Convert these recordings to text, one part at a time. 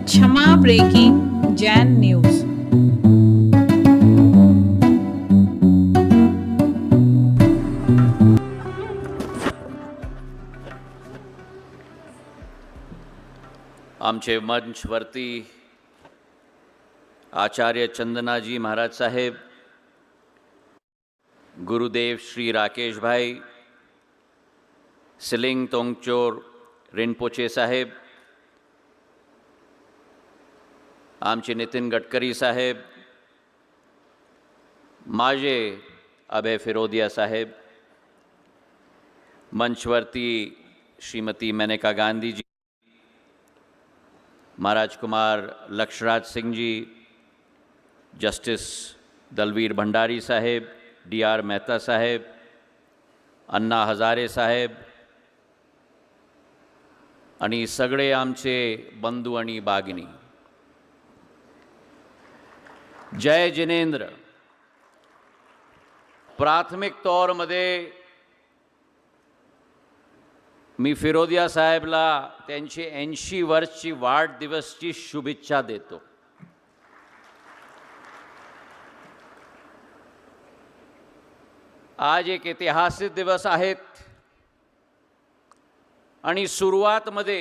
क्षमा breaking Jain news. आमचे मंचवरती आचार्य चंदनाजी महाराज साहेब, गुरुदेव श्री राकेश भाई, सिलिंग तोंगचोर रिनपोचे साहेब, आमचे नितीन गडकरी साहेब, माझे अभय फिरोदिया साहेब, मंचवरती श्रीमती मेनका गांधी जी, महाराज कुमार लक्षराज सिंह जी, जस्टिस दलवीर भंडारी साहेब, DR मेहता साहेब, अन्ना हजारे साहेब आणि सगळे आमचे बंधू आणि भगिनी, जय जिनेंद्र। प्राथमिक तौरमध्ये मी फिरोदिया साहेबला त्यांची 80 वर्षची वाढदिवसची शुभेच्छा देतो। आज एक ऐतिहासिक दिवस आहेत आणि सुरुवातमध्ये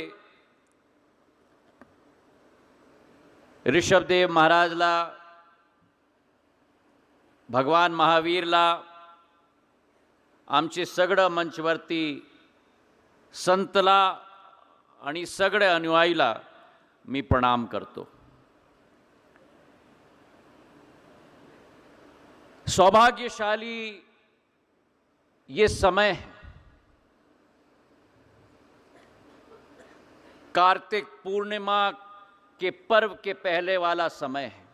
ऋषभदेव महाराजला, भगवान महावीरला, आमचे सगळं मंचवरती संतला आणि सगळ्या अनुयायीला मी प्रणाम करतो। सौभाग्यशाली ये समय है, कार्तिक पूर्णिमा के पर्व के पहले वाला समय है,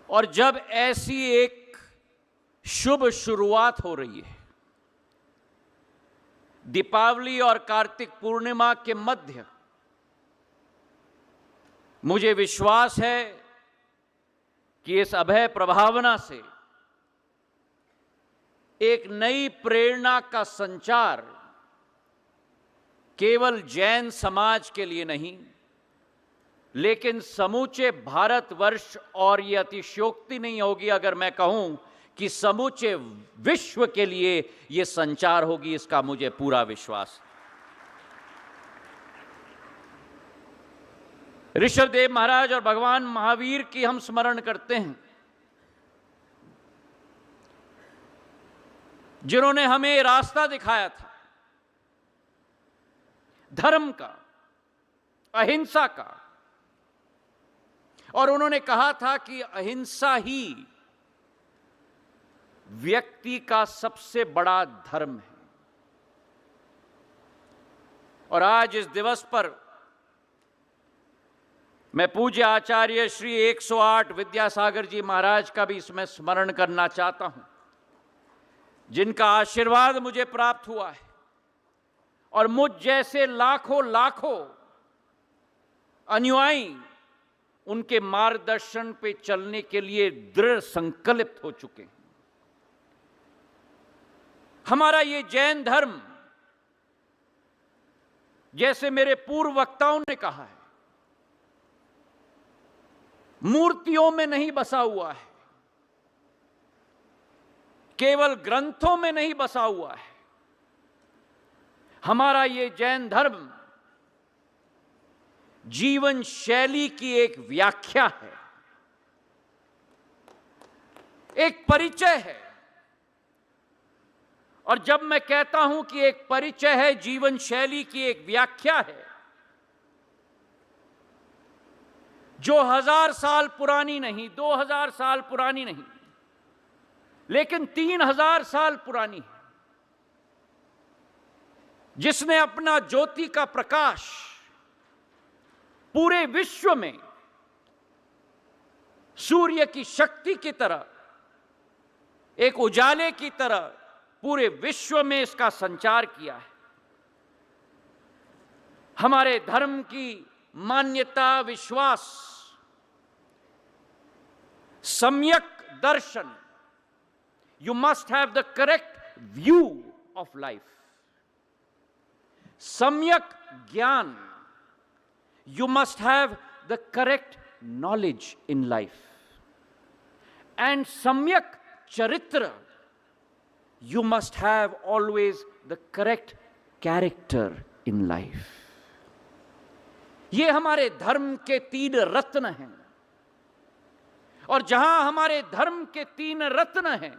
और जब ऐसी एक शुभ शुरुआत हो रही है, दीपावली और कार्तिक पूर्णिमा के मध्य, मुझे विश्वास है कि इस अभय प्रभावना से एक नई प्रेरणा का संचार केवल जैन समाज के लिए नहीं, लेकिन समूचे भारतवर्ष, और यह अतिशयोक्ति नहीं होगी अगर मैं कहूं कि समूचे विश्व के लिए यह संचार होगी, इसका मुझे पूरा विश्वास है। ऋषभदेव महाराज और भगवान महावीर की हम स्मरण करते हैं, जिन्होंने हमें रास्ता दिखाया था धर्म का, अहिंसा का, और उन्होंने कहा था कि अहिंसा ही व्यक्ति का सबसे बड़ा धर्म है। और आज इस दिवस पर मैं पूज्य आचार्य श्री 108 विद्यासागर जी महाराज का भी इसमें स्मरण करना चाहता हूं, जिनका आशीर्वाद मुझे प्राप्त हुआ है, और मुझ जैसे लाखों लाखों अनुयायी उनके मार्गदर्शन पे चलने के लिए दृढ़ संकल्पित हो चुके हैं। हमारा ये जैन धर्म, जैसे मेरे पूर्व वक्ताओं ने कहा है, मूर्तियों में नहीं बसा हुआ है, केवल ग्रंथों में नहीं बसा हुआ है। हमारा ये जैन धर्म जीवन शैली की एक व्याख्या है, एक परिचय है। और जब मैं कहता हूं कि एक परिचय है, जीवन शैली की एक व्याख्या है, जो 1000 साल पुरानी नहीं, 2000 साल पुरानी नहीं, लेकिन 3000 साल पुरानी है, जिसने अपना ज्योति का प्रकाश पूरे विश्व में सूर्य की शक्ति की तरह, एक उजाले की तरह पूरे विश्व में इसका संचार किया है। हमारे धर्म की मान्यता, विश्वास, सम्यक दर्शन, you must have the correct view of life. सम्यक ज्ञान you must have the correct knowledge in life. And samyak charitra, you must have always the correct character in life. ये हमारे धर्म के 3 रत्न हैं, और जहां हमारे धर्म के 3 रत्न हैं,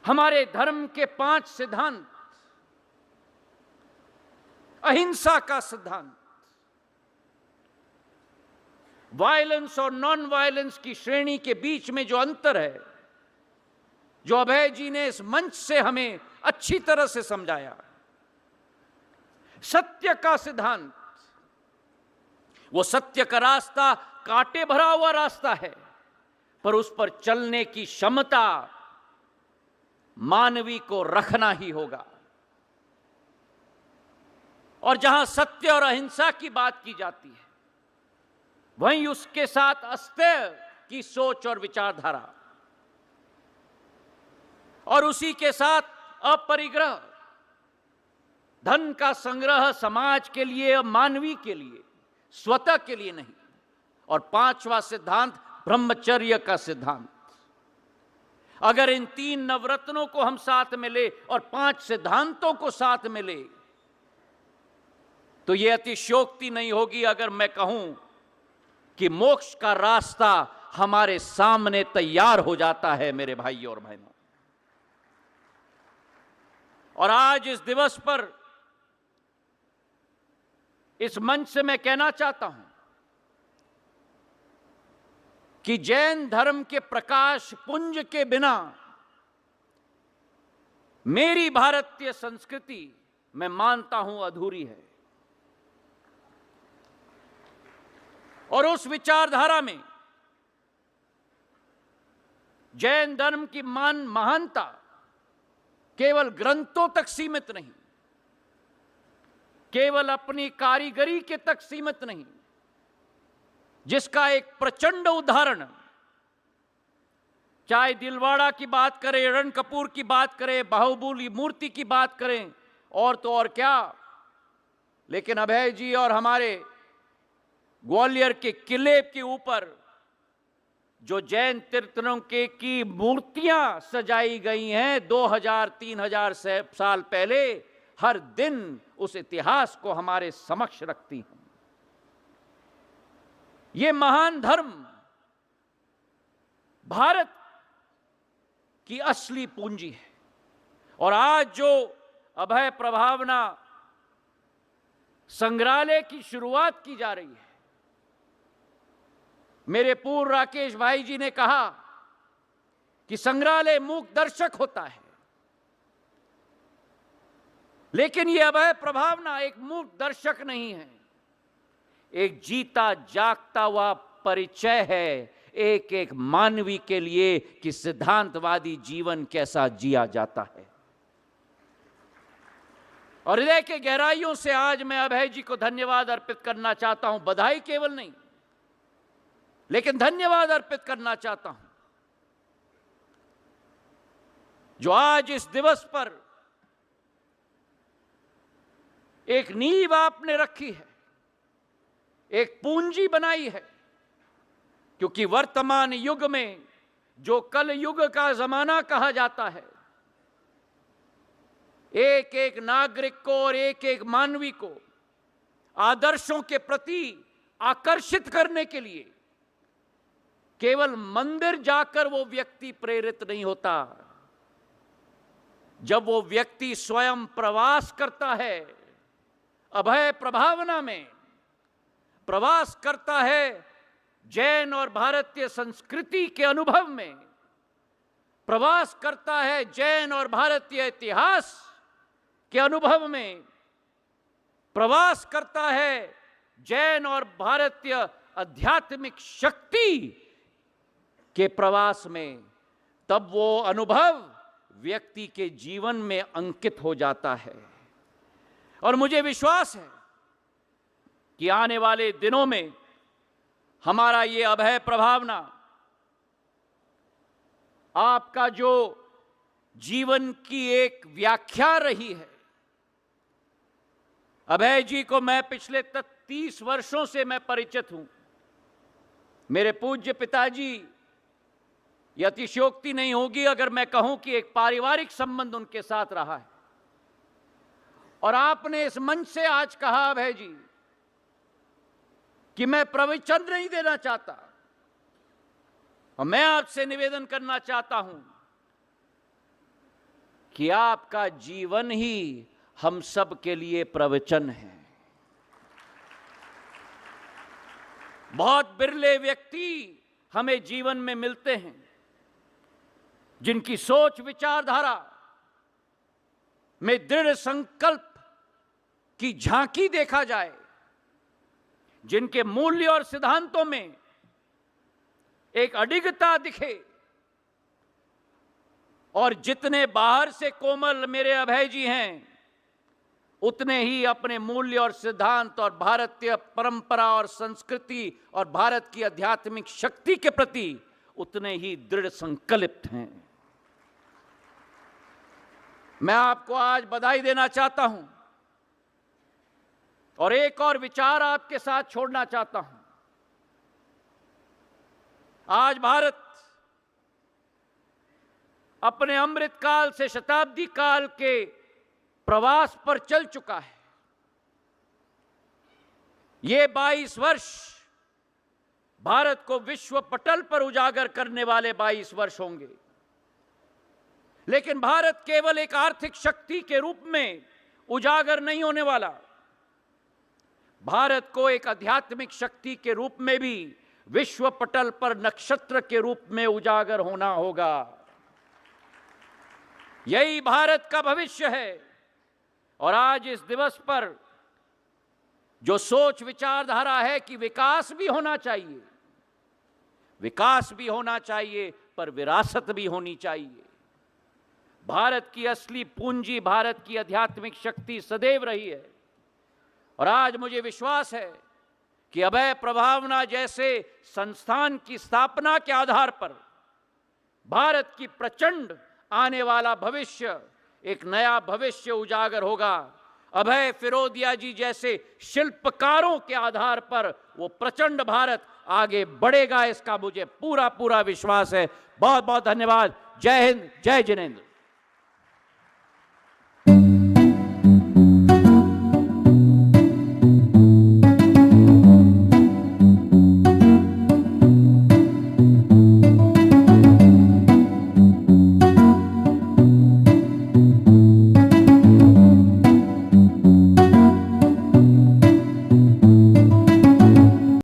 हमारे धर्म के 5 सिद्धांत, अहिंसा का सिद्धांत, वायलेंस और नॉन वायलेंस की श्रेणी के बीच में जो अंतर है, जो अभय जी ने इस मंच से हमें अच्छी तरह से समझाया, सत्य का सिद्धांत, वो सत्य का रास्ता कांटे भरा हुआ रास्ता है, पर उस पर चलने की क्षमता मानवी को रखना ही होगा। और जहां सत्य और अहिंसा की बात की जाती है, वहीं उसके साथ अस्तेय की सोच और विचारधारा, और उसी के साथ अपरिग्रह, धन का संग्रह समाज के लिए, मानवी के लिए, स्वतः के लिए नहीं। और 5वां सिद्धांत ब्रह्मचर्य का सिद्धांत। अगर इन 3 नवरत्नों को हम साथ में ले और 5 सिद्धांतों को साथ में ले, तो यह अतिशयोक्ति नहीं होगी अगर मैं कहूं कि मोक्ष का रास्ता हमारे सामने तैयार हो जाता है, मेरे भाइयों और बहनों। और आज इस दिवस पर इस मंच से मैं कहना चाहता हूं कि जैन धर्म के प्रकाश पुंज के बिना मेरी भारतीय संस्कृति, मैं मानता हूं, अधूरी है। और उस विचारधारा में जैन धर्म की महानता केवल ग्रंथों तक सीमित नहीं, केवल अपनी कारीगरी के तक सीमित नहीं, जिसका एक प्रचंड उदाहरण, चाहे दिलवाड़ा की बात करें, रण कपूर की बात करें, बाहुबली मूर्ति की बात करें, और तो और क्या, लेकिन अभय जी और हमारे ग्वालियर के किले के ऊपर जो जैन तीर्थंकरों के की मूर्तियां सजाई गई हैं 2000-3000 साल पहले, हर दिन उस इतिहास को हमारे समक्ष रखती हैं। ये महान धर्म भारत की असली पूंजी है। और आज जो अभय प्रभावना संग्रहालय की शुरुआत की जा रही है, मेरे पूर्व राकेश भाई जी ने कहा कि संग्रहालय मूक दर्शक होता है, लेकिन यह अभय प्रभावना एक मूक दर्शक नहीं है, एक जीता जागता हुआ परिचय है एक एक मानवी के लिए कि सिद्धांतवादी जीवन कैसा जिया जाता है। और हृदय के गहराइयों से आज मैं अभय जी को धन्यवाद अर्पित करना चाहता हूं, बधाई केवल नहीं, लेकिन धन्यवाद अर्पित करना चाहता हूं, जो आज इस दिवस पर एक नींव आपने रखी है, एक पूंजी बनाई है। क्योंकि वर्तमान युग में जो कल युग का जमाना कहा जाता है, एक एक नागरिक को और एक एक मानवी को आदर्शों के प्रति आकर्षित करने के लिए केवल मंदिर जाकर वो व्यक्ति प्रेरित नहीं होता। जब वो व्यक्ति स्वयं प्रवास करता है, अभय प्रभावना में प्रवास करता है, जैन और भारतीय संस्कृति के अनुभव में प्रवास करता है, जैन और भारतीय इतिहास के अनुभव में प्रवास करता है, जैन और भारतीय आध्यात्मिक शक्ति के प्रवास में, तब वो अनुभव व्यक्ति के जीवन में अंकित हो जाता है। और मुझे विश्वास है कि आने वाले दिनों में हमारा ये अभय प्रभावना आपका जो जीवन की एक व्याख्या रही है, अभय जी को मैं पिछले 30 वर्षों से मैं परिचित हूं। मेरे पूज्य पिताजी, यह अतिशयोक्ति नहीं होगी अगर मैं कहूं कि एक पारिवारिक संबंध उनके साथ रहा है। और आपने इस मंच से आज कहा अभय जी कि मैं प्रवचन नहीं देना चाहता, और मैं आपसे निवेदन करना चाहता हूं कि आपका जीवन ही हम सब के लिए प्रवचन है। बहुत बिरले व्यक्ति हमें जीवन में मिलते हैं जिनकी सोच विचारधारा में दृढ़ संकल्प की झांकी देखा जाए, जिनके मूल्य और सिद्धांतों में एक अडिगता दिखे, और जितने बाहर से कोमल मेरे अभय जी हैं, उतने ही अपने मूल्य और सिद्धांत और भारतीय परंपरा और संस्कृति और भारत की आध्यात्मिक शक्ति के प्रति उतने ही दृढ़ संकल्पित हैं। मैं आपको आज बधाई देना चाहता हूं और एक और विचार आपके साथ छोड़ना चाहता हूं। आज भारत अपने अमृत काल से शताब्दी काल के प्रवास पर चल चुका है। ये 22 वर्ष भारत को विश्व पटल पर उजागर करने वाले 22 वर्ष होंगे। लेकिन भारत केवल एक आर्थिक शक्ति के रूप में उजागर नहीं होने वाला। भारत को एक आध्यात्मिक शक्ति के रूप में भी विश्व पटल पर नक्षत्र के रूप में उजागर होना होगा। यही भारत का भविष्य है। और आज इस दिवस पर जो सोच विचारधारा है कि विकास भी होना चाहिए, विकास भी होना चाहिए, पर विरासत भी होनी चाहिए। भारत की असली पूंजी भारत की आध्यात्मिक शक्ति सदैव रही है। और आज मुझे विश्वास है कि अभय प्रभावना जैसे संस्थान की स्थापना के आधार पर भारत की प्रचंड आने वाला भविष्य, एक नया भविष्य उजागर होगा। अभय फिरोदिया जी जैसे शिल्पकारों के आधार पर वो प्रचंड भारत आगे बढ़ेगा, इसका मुझे पूरा पूरा विश्वास है। बहुत बहुत धन्यवाद। जय हिंद, जय जिनेंद्र।